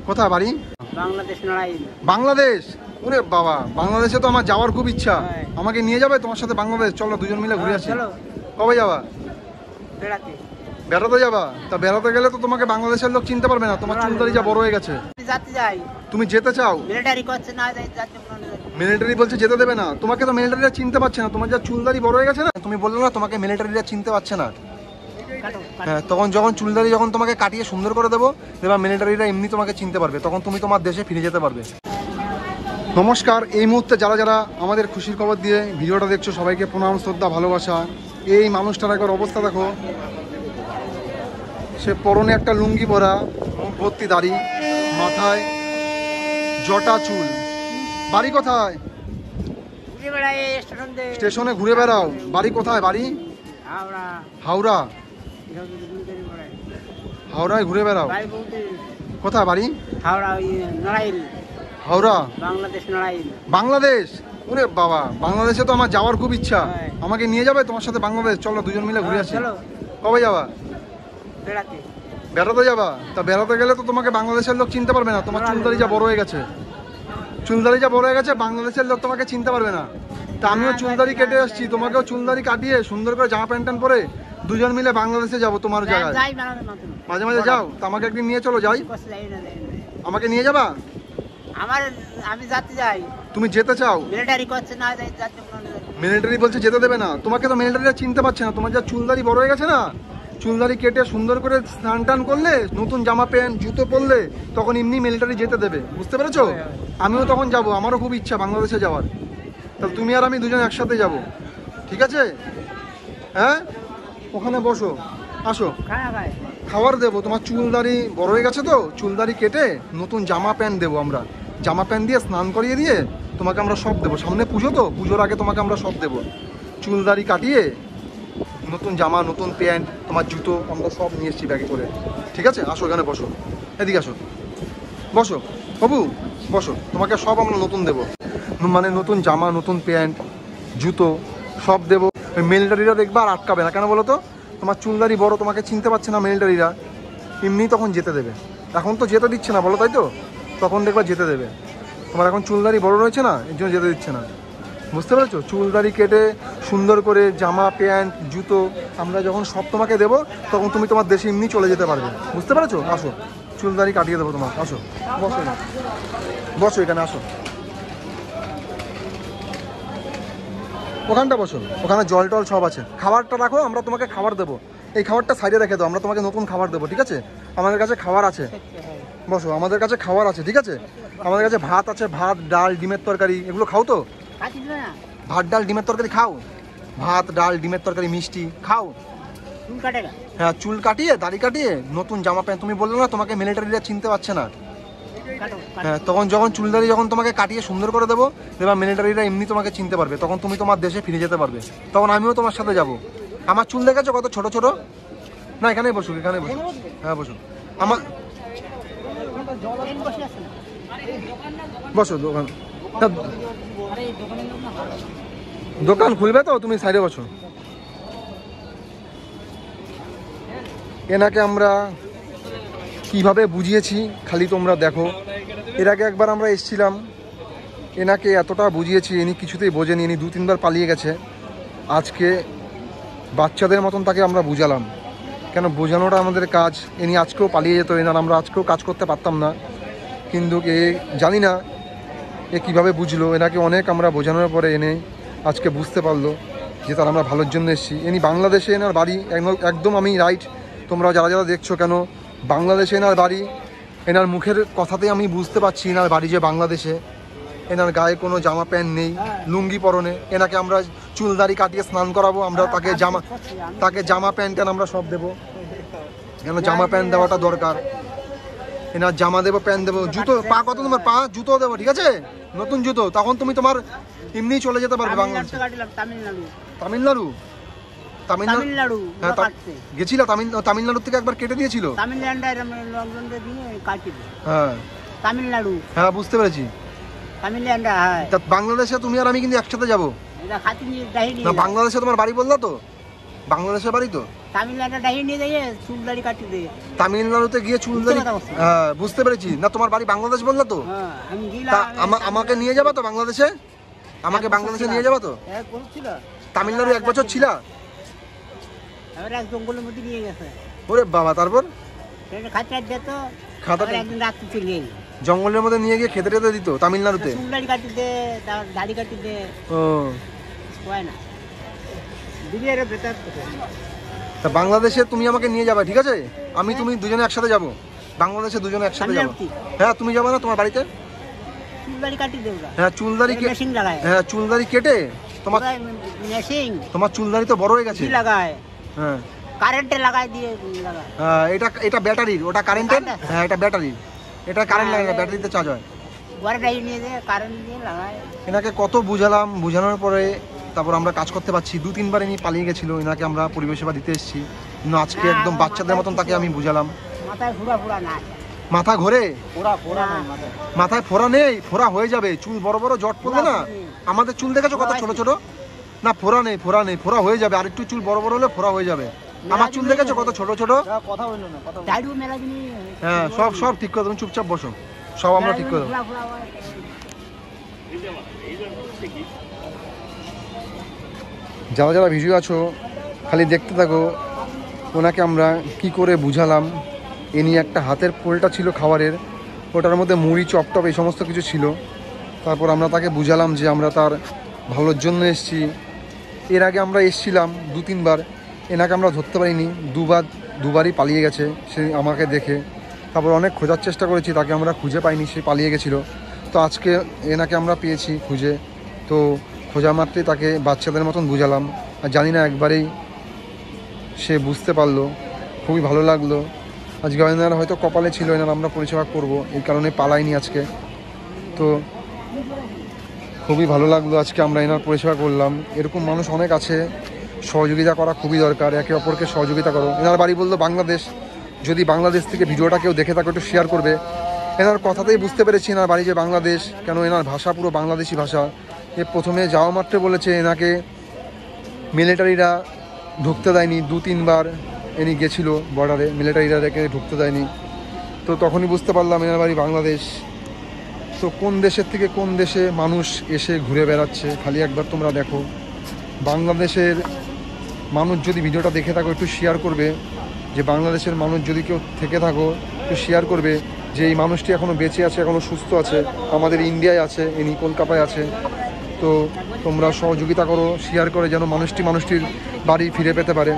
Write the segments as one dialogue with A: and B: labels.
A: কোথায় বাড়ি?
B: বাংলাদেশ নড়াইল।
A: বাংলাদেশ? ওরে বাবা, বাংলাদেশে তো আমার যাওয়ার খুব ইচ্ছা। আমাকে নিয়ে যাবে তোমার সাথে বাংলাদেশ? চলো দুজন মিলে ঘুরে আসি। কবে যাবা?
B: বেড়াতে।
A: বেড়াতে যাবা? তা বেড়াতে গেলে তো তোমাকে বাংলাদেশের লোক চিনতে পারবে না, তোমার চুলদারি যা বড় হয়ে গেছে।
B: যাতে যাই।
A: তুমি যেতে চাও?
B: মিলিটারি করছে না, যাই যাতে।
A: মিলিটারি বলছে যেতে দেবে না। তোমাকে তো মিলিটারিরা চিনতে পারছে না, তোমার যা চুলদারি বড় হয়ে গেছে না। তুমি বললে না তোমাকে মিলিটারিরা চিনতে পারছে না। হ্যাঁ, তখন যখন চুলদারি যখন তোমাকে কাটিয়ে সুন্দর করে দেবো, এবার মিলিটারিরা এমনি তোমাকে চিনতে পারবে, তখন তুমি তোমার দেশে ফিরে যেতে পারবে। নমস্কার, এই মুহূর্তে যারা যারা আমাদের খুশির খবর দিয়ে ভিডিওটা দেখছো সবাইকে প্রণাম, শ্রদ্ধা, ভালোবাসা। এই মানুষটার একবার অবস্থা দেখো, সে পরনে একটা লুঙ্গি পরা, মুখ ভর্তি দাড়ি, মাথায় জটা চুল। বাড়ি কোথায়? স্টেশনে ঘুরে বেড়াও। বাড়ি কোথায়? বাড়ি হাওড়া। হাওড়ায় ঘুরে বেড়াও। কোথায় বাড়ি?
B: হাওড়া নড়াইল।
A: হাওড়া
B: বাংলাদেশ নড়াইল।
A: বাংলাদেশ? ওরে বাবা, বাংলাদেশে তো আমার যাওয়ার খুব ইচ্ছা। আমাকে নিয়ে যাবে তোমার সাথে বাংলাদেশ? চলো দুজন মিলে ঘুরে আসি। কবে যাবা?
B: বেড়াতে।
A: বেড়াতে যাবা? তা বেড়াতে গেলে তো তোমাকে বাংলাদেশের লোক চিনতে পারবে না, তোমার চুলদারি যা বড় হয়ে গেছে। চুলদারি যা বড় হয়ে গেছে, বাংলাদেশের লোক তোমাকে চিনতে পারবে না। তা আমিও চুলদারি কেটে আসছি, তোমাকেও চুলদারি কাটিয়ে সুন্দর করে জামা প্যান্ট ট্যান্ট পরে দুজন মিলে বাংলাদেশে যাবো তোমার জায়গায়। মাঝে মাঝে যাও, তা আমাকে একদিন নিয়ে চলো। যাই? আমাকে নিয়ে যাবা?
B: আমি যাতে যাই।
A: তুমি যেতে চাও?
B: মিলিটারি করছে না, যাই যাতে।
A: মিলিটারি বলছে যেতে দেবে না। তোমাকে তো মিলিটারিরা চিনতে পারছে না, তোমার যা চুলদারি বড় হয়ে গেছে না। চুলদারি কেটে সুন্দর করে স্নান টান করলে, নতুন জামা প্যান্ট জুতো পরলে, তখন এমনি মিলিটারি যেতে দেবে। বুঝতে পেরেছো? আমিও তখন যাব, আমারও খুব ইচ্ছা বাংলাদেশে যাওয়ার। তাহলে তুমি আর আমি দুজন একসাথে যাব, ঠিক আছে? হ্যাঁ, ওখানে বসো, আসো, খাবার দেবো। তোমার চুলদারি বড় হয়ে গেছে তো, চুলদারি কেটে নতুন জামা প্যান্ট দেবো আমরা। জামা প্যান্ট দিয়ে স্নান করিয়ে দিয়ে তোমাকে আমরা সব দেবো। সামনে পুজো তো, পুজোর আগে তোমাকে আমরা সব দেবো। চুলদারি কাটিয়ে নতুন জামা, নতুন প্যান্ট, তোমার জুতো আমরা সব নিয়ে এসেছি ব্যাগে করে, ঠিক আছে? আসো, এখানে বসো, এদিকে আসো, বসো বাবু, বসো। তোমাকে সব আমরা নতুন দেবো, মানে নতুন জামা, নতুন প্যান্ট, জুতো সব দেবো। মিলিটারিরা দেখবা আর আটকাবে না, কেন বলো তো? তোমার চুলদারি বড়, তোমাকে চিনতে পারছে না মিলিটারিরা, এমনি তখন যেতে দেবে। এখন তো যেতে দিচ্ছে না, বলো, তাই তো? তখন দেখবা যেতে দেবে। তোমার এখন চুলদারি বড় রয়েছে না, এর জন্য যেতে দিচ্ছে না। বুঝতে পেরেছো? চুলদারি কেটে সুন্দর করে জামা প্যান্ট জুতো আমরা যখন সব তোমাকে দেবো, তখন তুমি তোমার দেশে এমনি চলে যেতে পারবে। বুঝতে পেরেছো? আসো, চুলদারি কাটিয়ে দেবো তোমার। আসো, বসো, বসো এখানে, আসো, ওখানটা বসো। ওখানে জল টল সব আছে। খাবারটা রাখো, আমরা তোমাকে খাবার দেবো। এই খাবারটা সাইডে রেখে দাও, আমরা তোমাকে নতুন খাবার দেবো, ঠিক আছে? আমাদের কাছে খাবার আছে, বসো। আমাদের কাছে খাবার আছে, ঠিক আছে? আমাদের কাছে ভাত আছে, ভাত, ডাল, ডিমের তরকারি, এগুলো খাও তো? ভাত, ডাল, ডিমের তরকারি খাও? ভাত, ডাল, ডিমের তরকারি, মিষ্টি খাও? হ্যাঁ, চুল কাটিয়ে দাড়ি কাটিয়ে নতুন জামা প্যান্ট। তুমি বললে না তোমাকে মিলিটারিরা চিনতে পারছে না। হ্যাঁ, তখন যখন চুলদারি যখন তোমাকে কাটিয়ে সুন্দর করে দেবো, এবার মিলিটারিরা এমনি তোমাকে চিনতে পারবে, তখন তুমি তোমার দেশে ফিরে যেতে পারবে। তখন আমিও তোমার সাথে যাব। আমার চুল দেখেছো কত ছোট ছোট? না, এখানেই বসো, এখানে বসো। হ্যাঁ, বসো। আমার বসো। দোকান খুলবে তো, তুমি সাইডে বসো। এনাকে আমরা কিভাবে বুঝিয়েছি খালি তোমরা দেখো। এর আগে একবার আমরা এসেছিলাম, এনাকে এতটা বুঝিয়েছি, ইনি কিছুতেই বোঝেনি, ইনি 2-3 বার পালিয়ে গেছে। আজকে বাচ্চাদের মতন তাকে আমরা বুঝালাম, কেন বোঝানোটা আমাদের কাজ। ইনি আজকেও পালিয়ে যেত, এনার আমরা আজকেও কাজ করতে পারতাম না, কিন্তু এ জানি না এ কীভাবে বুঝলো। এনাকে অনেক আমরা বোঝানোর পরে এনে আজকে বুঝতে পারলো যে তার আমরা ভালোর জন্য এসেছি। ইনি বাংলাদেশে, এনার বাড়ি একদম আমি রাইট। তোমরা যারা যারা দেখছো, কেন বাংলাদেশে এনার বাড়ি, এনার মুখের কথাতেই আমি বুঝতে পারছি এনার বাড়ি যে বাংলাদেশে। এনার গায়ে কোনো জামা প্যান্ট নেই, লুঙ্গি পরনে। এনাকে আমরা চুলদারি কাটিয়ে স্নান করাবো, আমরা তাকে জামা প্যান্ট আমরা সব দেবো। কেন জামা প্যান্ট দেওয়াটা দরকার। এনার জামা দেবো, প্যান্ট দেবো, জুতো। পা কত তোমার? পা জুতো দেবো, ঠিক আছে? নতুন জুতো, তখন তুমি তোমার এমনি চলে যেতে পারবে বাংলাদেশে। তামিলনাড়ু? তামিলনাড়ু গেছিল? তামিলনাড়ু থেকে একবার কেটে দিয়েছিল। হ্যাঁ,
B: তামিলনাড়ু।
A: হ্যাঁ, বুঝতে পেরেছি। বাংলাদেশে তুমি আর আমি কিন্তু একসাথে যাবো। বাংলাদেশে তোমার বাড়ি বললা তো? বাংলাদেশের বাড়ি তো?
B: তামিলনাড়ু ডাইয়ে নিয়ে যাইয়ে চুল দাড়ি কাটি দিয়ে।
A: তামিলনাড়ুতে গিয়ে চুলদারি, হ্যাঁ বুঝতে পেরেছি। না তোমার বাড়ি বাংলাদেশ বললে তো?
B: হ্যাঁ আমি
A: তা
B: গেলাম।
A: আমাকে নিয়ে যাবা তো বাংলাদেশে? আমাকে বাংলাদেশে নিয়ে যাবা তো?
B: এক বছর ছিল।
A: তামিলনাড়ু 1 বছর ছিলা?
B: এবার এক জঙ্গলের মধ্যে নিয়ে গেছে।
A: ওরে বাবা, তারপর?
B: খাতা দিত।
A: খাতা
B: একদিন রাত্রে চলে গেল।
A: জঙ্গলের মধ্যে নিয়ে গিয়ে খেতে টেতে দিত তামিলনাড়ুতে?
B: চুল দাড়ি কাটি দে, তার দাড়ি কাটি দে।
A: ও
B: হয় না। দুনিয়ার ভেতর
A: তা বাংলাদেশে তুমি আমাকে নিয়ে যাবে, ঠিক আছে? আমি তুমি দুজনে একসাথে যাব বাংলাদেশে, দুজনে একসাথে যাব। হ্যাঁ তুমি যাবে না তোমার বাড়িতে?
B: চুল দাড়ি কাটি দে ওরা।
A: হ্যাঁ চুলদারি
B: মেশিন লাগায়।
A: হ্যাঁ চুলদারি কেটে তোমার
B: মেশিন
A: তোমার চুলদারি তো বড় হয়ে গেছে।
B: কি লাগায়?
A: হ্যাঁ
B: কারেন্টে লাগায় দিয়ে লাগায়।
A: এটা এটা ব্যাটারির, ওটা কারেন্টের। হ্যাঁ এটা ব্যাটারির, এটা কারেন্ট লাগে না, ব্যাটারিতে চার্জ হয়।
B: ঘরে ডাইয়ে নিয়ে যায় কারেন্ট দিয়ে লাগায়।
A: এনাকে কত বুঝালাম, বুঝানোর পরে তারপর আমরা কাজ করতে পারছি। 2-3 বার ইনি পালিয়ে গেছিল, এনাকে আমরা পরিবেশ সেবা দিতে এসেছি। কিন্তু আজকে একদম বাচ্চাদের মতন তাকে আমি বুঝালাম।
B: মাথায় ফুরা ফুরা না,
A: মাথা ঘোরে?
B: ফোড়া নাই মাথায়।
A: মাথায় ফোড়া নেই, ফোড়া হয়ে যাবে। চুল বড় বড় জট পড়বে না? আমাদের চুল দেখেছো কত ছোট ছোট? না ফোড়া নেই, ফোড়া নেই, ফোড়া হয়ে যাবে। আর একটু চুল বড় বড় হলে ফোড়া হয়ে যাবে। আমার চুল দেখেছো কত ছোট ছোট?
B: কথা হইলো না, কথা দাড়ু মেলা দিন।
A: হ্যাঁ সব সব ঠিক করে, তুমি চুপচাপ বসো, সব আমরা ঠিক করে দেবো। যারা যারা ভিডিও আছো খালি দেখতে থাকো। ওনাকে আমরা কি করে বুঝালাম। এ নিয়ে একটা হাতের পোলটা ছিল খাবারের, ওটার মধ্যে মুড়ি চপটপ এই সমস্ত কিছু ছিল। তারপর আমরা তাকে বুঝালাম যে আমরা তার ভালোর জন্য এসেছি। এর আগে আমরা এসেছিলাম 2-3 বার, এনাকে আমরা ধরতে পারিনি। দুবারই পালিয়ে গেছে সে আমাকে দেখে। তারপর অনেক খোঁজার চেষ্টা করেছি, তাকে আমরা খুঁজে পাইনি, সে পালিয়ে গেছিলো। তো আজকে এনাকে আমরা পেয়েছি খুঁজে। তো খোঁজা মাত্রই তাকে বাচ্চাদের মতন বুঝালাম। আর জানি না একবারেই সে বুঝতে পারলো, খুবই ভালো লাগলো। আজকে এনার হয়তো কপালে ছিল এনার আমরা পরিষেবা করব, এই কারণে পালাইনি আজকে। তো খুবই ভালো লাগলো আজকে আমরা এনার পরিষেবা করলাম। এরকম মানুষ অনেক আছে, সহযোগিতা করা খুবই দরকার। একে অপরকে সহযোগিতা করো। এনার বাড়ি বললো বাংলাদেশ। যদি বাংলাদেশ থেকে ভিডিওটা কেউ দেখে থাকো একটু শেয়ার করবে। এনার কথাতেই বুঝতে পেরেছি এনার বাড়ি যে বাংলাদেশ, কেন এনার ভাষা পুরো বাংলাদেশি ভাষা। এ প্রথমে যাওয়া মাত্রে বলেছে এনাকে মিলিটারিরা ঢুকতে দেয়নি। 2-3 বার ইনি গেছিলো বর্ডারে, মিলিটারিরা রেখে ঢুকতে দেয়নি। তো তখনই বুঝতে পারলাম এনার বাড়ি বাংলাদেশ। তো কোন দেশের থেকে কোন দেশে মানুষ এসে ঘুরে বেড়াচ্ছে খালি একবার তোমরা দেখো। বাংলাদেশের মানুষ যদি ভিডিওটা দেখে থাকো একটু শেয়ার করবে। যে বাংলাদেশের মানুষ যদি কেউ থেকে থাকো একটু শেয়ার করবে যে এই মানুষটি এখনও বেঁচে আছে, এখনও সুস্থ আছে, আমাদের ইন্ডিয়ায় আছে, ইনি কলকাতায় আছে। তো তোমরা সহযোগিতা করো, শেয়ার করে যেন মানুষটির বাড়ি ফিরে পেতে পারে।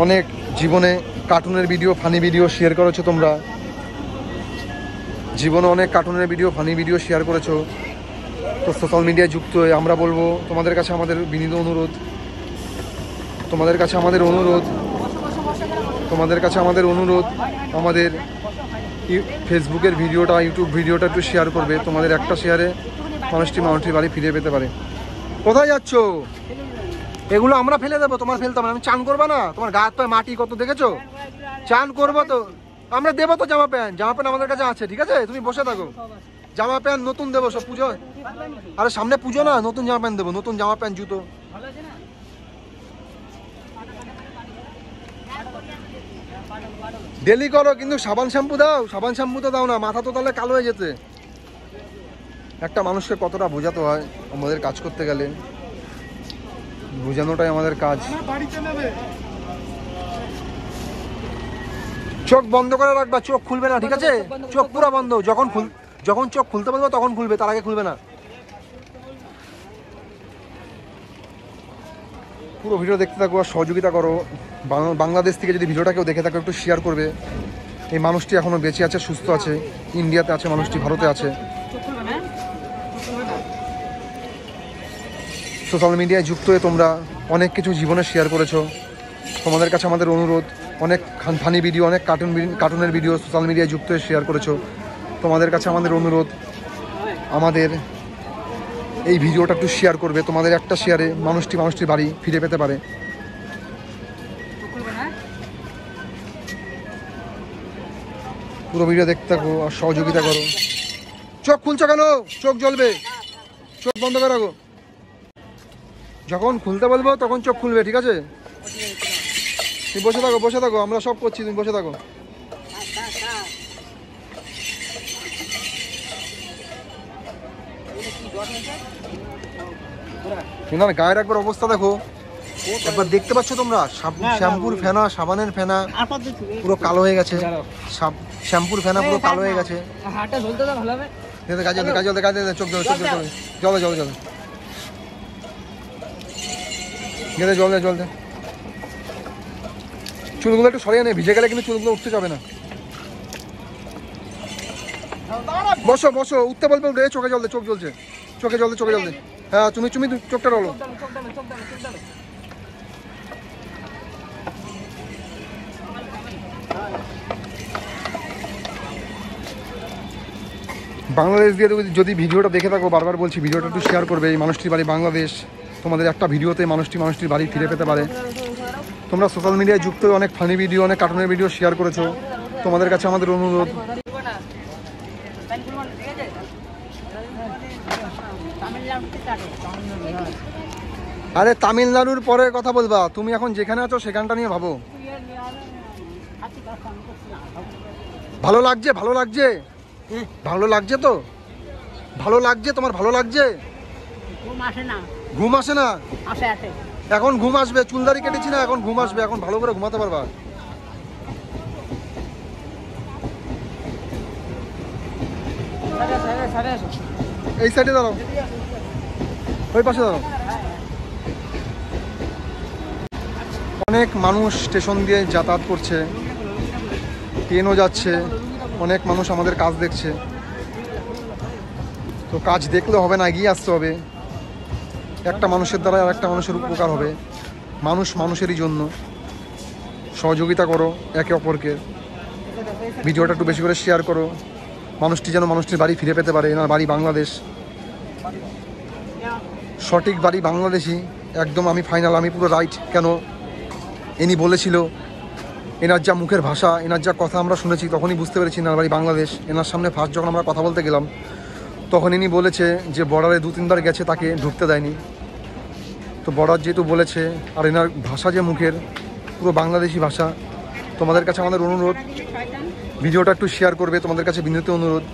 A: অনেক জীবনে কার্টুনের ভিডিও, ফানি ভিডিও শেয়ার করেছো তোমরা। জীবনে অনেক কার্টুনের ভিডিও, ফানি ভিডিও শেয়ার করেছো। তো সোশ্যাল মিডিয়ায় যুক্ত হয়ে আমরা বলবো তোমাদের কাছে আমাদের বিনীত অনুরোধ, তোমাদের কাছে আমাদের আমাদের ফেসবুকের ভিডিওটা, ইউটিউব ভিডিওটা একটু শেয়ার করবে। তোমাদের একটা শেয়ারে মানুষটির বাড়ি ফিরে পেতে পারে। কোথায় যাচ্ছ? এগুলো আমরা ফেলে দেবো, তোমার ফেলতে হবে না। আমি চান করবো না? তোমার গা হাত পায়ে মাটি কত দেখেছো? চান করবো তো আমরা দেবো তো জামা প্যান্ট আমাদের কাছে আছে, ঠিক আছে? তুমি বসে থাকো। জামা প্যান্ট নতুন দেবো সব পুজো। আরে সামনে পুজো না, নতুন জামা প্যান্ট দেবো, নতুন জামা প্যান্ট জুতো। ডেলি করো কিন্তু সাবান শ্যাম্পু দাও। সাবান শ্যাম্পু তো দাও না, মাথা তো তাহলে কালো হয়ে যেতে। একটা মানুষকে কতটা বোঝাতে হয় আমাদের কাজ করতে গেলে, বোঝানোটাই আমাদের কাজ। চোখ বন্ধ করে রাখবা, চোখ খুলবে না, ঠিক আছে? চোখ পুরো বন্ধ। যখন চোখ খুলতে বলবো তখন খুলবে, তার আগে খুলবে না। পুরো ভিডিও দেখতে থাকো আর সহযোগিতা করো। বাংলাদেশ থেকে যদি ভিডিওটা কেউ দেখে থাকো একটু শেয়ার করবে। এই মানুষটি এখনো বেঁচে আছে, সুস্থ আছে, ইন্ডিয়াতে আছে মানুষটি, ভারতে আছে। সোশ্যাল মিডিয়ায় যুক্ত হয়ে তোমরা অনেক কিছু জীবনে শেয়ার করেছো। তোমাদের কাছে আমাদের অনুরোধ, অনেক ফানি ভিডিও, অনেক কার্টুনের ভিডিও সোশ্যাল মিডিয়ায় যুক্ত হয়ে শেয়ার করেছো। তোমাদের কাছে আমাদের অনুরোধ, আমাদের এই ভিডিওটা একটু শেয়ার করবে। তোমাদের একটা শেয়ারে মানুষটির বাড়ি ফিরে পেতে পারে। পুরো ভিডিও দেখতে থাকো আর সহযোগিতা করো। চোখ খুলছো কেন? চোখ জ্বলবে, চোখ বন্ধ করে রাখো। যখন খুলতে বলবো তখন চোখ খুলবে, ঠিক আছে? তুমি বসে থাকো, আমরা সব করছি, তুমি বসে থাকো। না গায়ের একবার অবস্থা দেখো, একবার দেখতে পাচ্ছ তোমরা? শ্যাম্পুর ফেনা, সাবানের ফেনা পুরো কালো হয়ে গেছে, শ্যাম্পুর ফেনা পুরো কালো হয়ে গেছে। চোখ জল দে। চুলগুলো একটু সরিয়ে নে, ভিজে গেলে কিন্তু চুলগুলো উঠতে যাবে না। বসো, উঠতে বলবো রে, চোখে জল দে, চোখ জ্বলছে, চোখে জল দে। হ্যাঁ তুমি চোখটা রলো। বাংলাদেশ দিয়ে যদি ভিডিওটা দেখে থাকো, বারবার বলছি ভিডিওটা একটু শেয়ার করবে। এই মানুষটির বাড়ি বাংলাদেশ, তোমাদের একটা ভিডিওতে মানুষটির বাড়ি ফিরে পেতে পারে। তোমরা সোশ্যাল মিডিয়ায় যুক্ত হয়ে অনেক ফানি ভিডিও, অনেক কার্টুনের ভিডিও শেয়ার করেছো। তোমাদের কাছে আমাদের অনুরোধ, আরে তামিলনাড়ুর পরে কথা বলবা, তুমি এখন যেখানে আছো সেখানটা নিয়ে ভাবো। ভালো লাগছে তো? ভালো লাগছে তোমার? ভালো লাগছে? ঘুম আসে না? এখন ঘুম আসবে, চুলদারি কেটেছি না, এখন ঘুম আসবে, এখন ভালো করে ঘুমাতে পারবা। এই সাইডে দাঁড়াও, ওই পাশে দাঁড়াও। অনেক মানুষ স্টেশন দিয়ে যাতায়াত করছে, ট্রেনও যাচ্ছে, অনেক মানুষ আমাদের কাজ দেখছে। তো কাজ দেখলে হবে না, এগিয়ে আসতে হবে। একটা মানুষের দ্বারা আর একটা মানুষের উপকার হবে। মানুষ মানুষেরই জন্য। সহযোগিতা করো একে অপরকে, ভিডিওটা একটু বেশি করে শেয়ার করো। মানুষটি যেন মানুষটির বাড়ি ফিরে পেতে পারে। এনার বাড়ি বাংলাদেশ, সঠিক বাড়ি বাংলাদেশি, একদম আমি ফাইনাল, আমি পুরো রাইট। কেন? ইনি বলেছিল, এনার যা মুখের ভাষা, এনার যা কথা আমরা শুনেছি, তখনই বুঝতে পেরেছি এনার বাড়ি বাংলাদেশ। এনার সামনে ফার্স্ট যখন আমরা কথা বলতে গেলাম, তখন ইনি বলেছে যে বর্ডারে 2-3 বার গেছে, তাকে ঢুকতে দেয়নি। তো বর্ডার যেহেতু বলেছে, আর এনার ভাষা যে মুখের পুরো বাংলাদেশি ভাষা, তোমাদের কাছে আমাদের অনুরোধ ভিডিওটা একটু শেয়ার করবে। তোমাদের কাছে বিনীত অনুরোধ,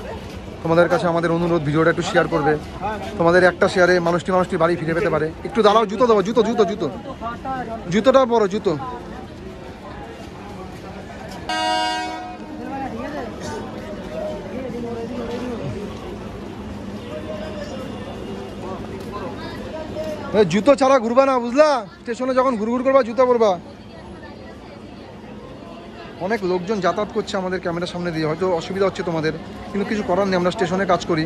A: তোমাদের কাছে আমাদের অনুরোধ ভিডিওটা একটু শেয়ার করবে। তোমাদের একটা শেয়ারে মানুষটির বাড়ি ফিরে পেতে পারে। একটু দাঁড়াও, জুতো দেবো, জুতোটা বড় জুতো। জুতো ছাড়া ঘুরবা না, বুঝলা? স্টেশনে যখন ঘুরঘুর করবা জুতো পরবা। অনেক লোকজন যাতায়াত করছে আমাদের ক্যামেরার সামনে দিয়ে, হয়তো অসুবিধা হচ্ছে তোমাদের, কিন্তু কিছু করার নেই, আমরা স্টেশনে কাজ করি।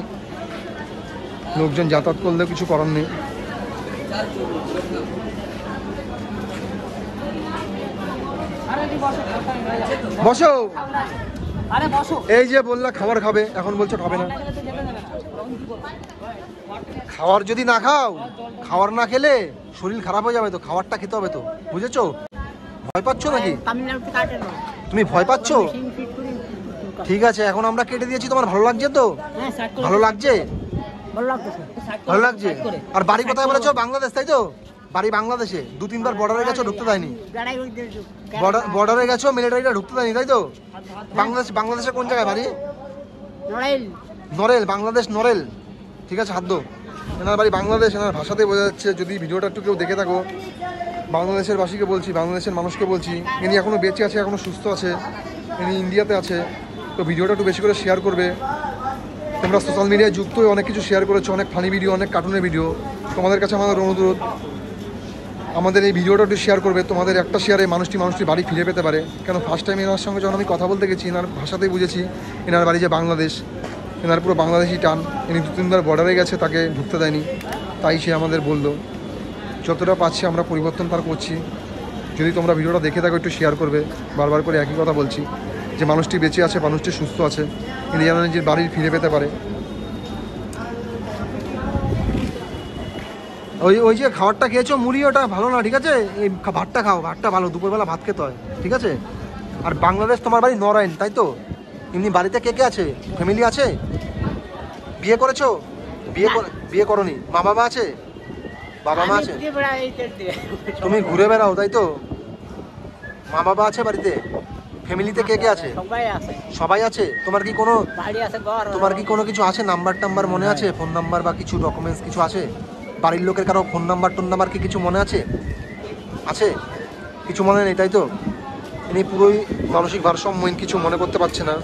A: লোকজন যাতায়াত করলেও কিছু করার নেই। বসো, এই যে বললা খাবার খাবে, এখন বলছো খাবে না। খাবার যদি না খাও, খাবার না খেলে শরীর খারাপ হয়ে যাবে, তো খাবারটা খেতে হবে তো, বুঝেছো? ভয় পাচ্ছ নাকি? তুমি ভয় পাচ্ছ? ঠিক আছে, এখন আমরা কেটে দিয়েছি, তোমার ভালো লাগছে তো? ভালো লাগছে? আর বাড়ি কোথায় বলেছো? বাংলাদেশ, তাই তো? বাড়ি বাংলাদেশে, 2-3 বার বর্ডারে গেছো, ঢুকতে দেয়নি। বর্ডারে গেছো, মিলিটারিটা ঢুকতে দেয়নি, তাই তো? বাংলাদেশে কোন জায়গায় বাড়ি? নরেল, বাংলাদেশ নরেল। ঠিক আছে, হাত দো। এনার বাড়ি বাংলাদেশ, এনার ভাষাতেই বোঝা যাচ্ছে। যদি ভিডিওটা একটু কেউ দেখে থাকো, বাংলাদেশের বাসীকে বলছি, বাংলাদেশের মানুষকে বলছি, ইনি এখনও বেঁচে আছে, এখনও সুস্থ আছে, ইনি ইন্ডিয়াতে আছে। তো ভিডিওটা একটু বেশি করে শেয়ার করবে। তোমরা সোশ্যাল মিডিয়ায় যুক্ত হয়ে অনেক কিছু শেয়ার করেছো, অনেক ফানি ভিডিও, অনেক কার্টুনের ভিডিও। তোমাদের কাছে আমাদের অনুরোধ, আমাদের এই ভিডিওটা একটু শেয়ার করবে। তোমাদের একটা শেয়ারে মানুষটির বাড়ি ফিরে পেতে পারে। কেন ফার্স্ট টাইম এনার সঙ্গে যখন আমি কথা বলতে গেছি, এনার ভাষাতেই বুঝেছি এনার বাড়ি যে বাংলাদেশ, এনার পুরো বাংলাদেশি টান। ইনি 2-3 বার বর্ডারে গেছে, তাকে ঢুকতে দেয়নি, তাই সে আমাদের বললো। যতটা পাচ্ছি আমরা পরিবর্তন তার করছি। যদি তোমরা ভিডিওটা দেখে থাকো, একটু শেয়ার করবে। বারবার করে একই কথা বলছি যে মানুষটি বেঁচে আছে, মানুষটি সুস্থ আছে, ইনি যেন নিজের বাড়ি ফিরে পেতে পারে। ওই যে খাবারটা খেয়েছো মুড়ি, ওটা ভালো না, ঠিক আছে? এই ভাতটা খাও, ভাতটা ভালো, দুপুরবেলা ভাত খেতে হয়, ঠিক আছে? আর বাংলাদেশ তোমার বাড়ি নরায়ণ, তাই তো? এমনি বাড়িতে কে কে আছে? ফ্যামিলি আছে? বিয়ে করেছো? বিয়ে করনি? মা বাবা আছে? বাবা মা
B: আমি
A: আছে?
B: ঘুরে বেড়াই এই তেল দিয়ে।
A: তুমি ঘুরে বেড়াও তাই তো? মা বাবা আছে বাড়িতে? ফ্যামিলিতে কে কে আছে?
B: সবাই আছে,
A: সবাই আছে। তোমার কি কোনো
B: বাড়ি আছে, ঘর।
A: তোমার কি কোনো কিছু আছে, নাম্বার টাম্বার মনে আছে, ফোন নাম্বার বা কিছু ডকুমেন্টস কিছু আছে? বাড়ির লোকের কারো ফোন নাম্বার টোন নাম্বার কি কিছু মনে আছে? আছে? কিছু মনে নেই তাই তো? ইনি পুরোই মানসিক ভারসাম্যহীন, কিছু মনে করতে পারছে না।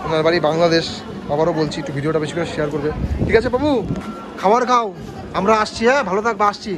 A: ওনার বাড়ি বাংলাদেশ। আবারও বলছি, একটু ভিডিওটা বেশি করে শেয়ার করবে। ঠিক আছে বাবু, খাবার খাও, আমরা আসছি। হ্যাঁ, ভালো থাকবা, আসছি।